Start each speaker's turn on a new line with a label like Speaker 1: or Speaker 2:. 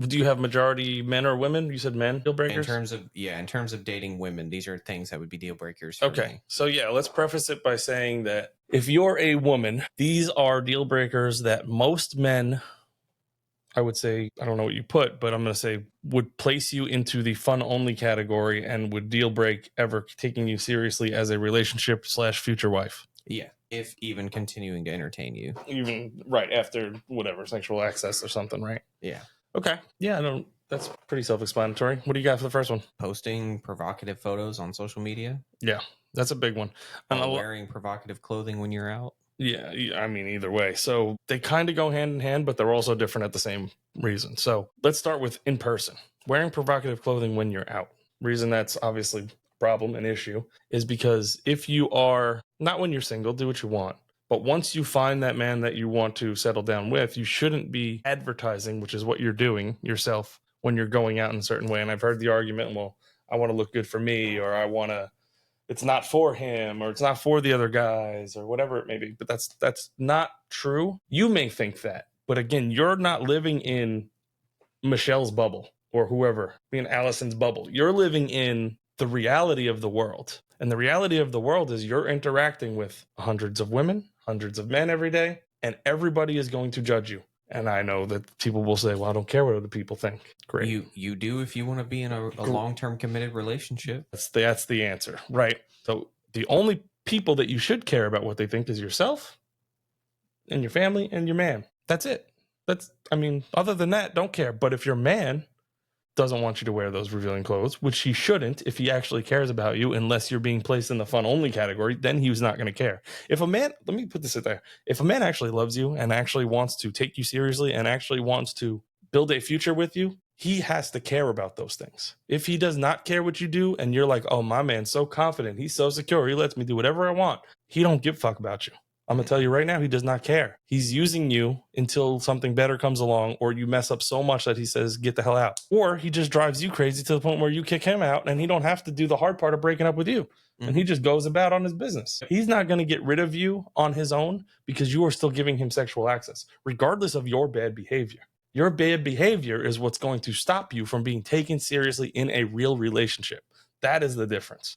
Speaker 1: Do you have majority men or women? You said men, deal breakers?
Speaker 2: In terms of dating women, these are things that would be deal breakers for
Speaker 1: Okay.
Speaker 2: me.
Speaker 1: So yeah, let's preface it by saying that if you're a woman, these are deal breakers that most men, I would say, I don't know what you put, but I'm going to say would place you into the fun only category and would deal break ever taking you seriously as a relationship / future wife.
Speaker 2: Yeah, if even continuing to entertain you.
Speaker 1: Even right after whatever sexual access or something, right?
Speaker 2: Yeah.
Speaker 1: Okay. Yeah, I don't. That's pretty self-explanatory. What do you got for the first one?
Speaker 2: Posting provocative photos on social media.
Speaker 1: Yeah, that's a big one. And
Speaker 2: Or wearing provocative clothing when you're out.
Speaker 1: yeah, I mean, either way. So they kind of go hand in hand, but they're also different at the same reason. So let's start with in person. Wearing provocative clothing when you're out. Reason that's obviously a problem, an issue, is because if you are, not when you're single, do what you want. But once you find that man that you want to settle down with, you shouldn't be advertising, which is what you're doing yourself when you're going out in a certain way. And I've heard the argument, well, I want to look good for me, or I want to, it's not for him, or it's not for the other guys, or whatever it may be. But that's not true. You may think that, but again, you're not living in Michelle's bubble or whoever, in Allison's bubble. You're living in the reality of the world. And the reality of the world is you're interacting with hundreds of women, hundreds of men every day, and everybody is going to judge you. And I know that people will say, well, I don't care what other people think. Great.
Speaker 2: You do if you want to be in a long-term committed relationship.
Speaker 1: That's the answer, right? So the only people that you should care about what they think is yourself and your family and your man. That's it. I mean, other than that, don't care. But if your man doesn't want you to wear those revealing clothes, which he shouldn't if he actually cares about you, unless you're being placed in the fun only category, then he was not going to care. If a man, let me put this out there, if a man actually loves you and actually wants to take you seriously and actually wants to build a future with you, he has to care about those things. If he does not care what you do and you're like, oh, my man's so confident, he's so secure, he lets me do whatever I want, he don't give a fuck about you. I'm going to tell you right now, he does not care. He's using you until something better comes along, or you mess up so much that he says, get the hell out. Or he just drives you crazy to the point where you kick him out and he don't have to do the hard part of breaking up with you. Mm-hmm. And he just goes about on his business. He's not going to get rid of you on his own because you are still giving him sexual access, regardless of your bad behavior. Your bad behavior is what's going to stop you from being taken seriously in a real relationship. That is the difference.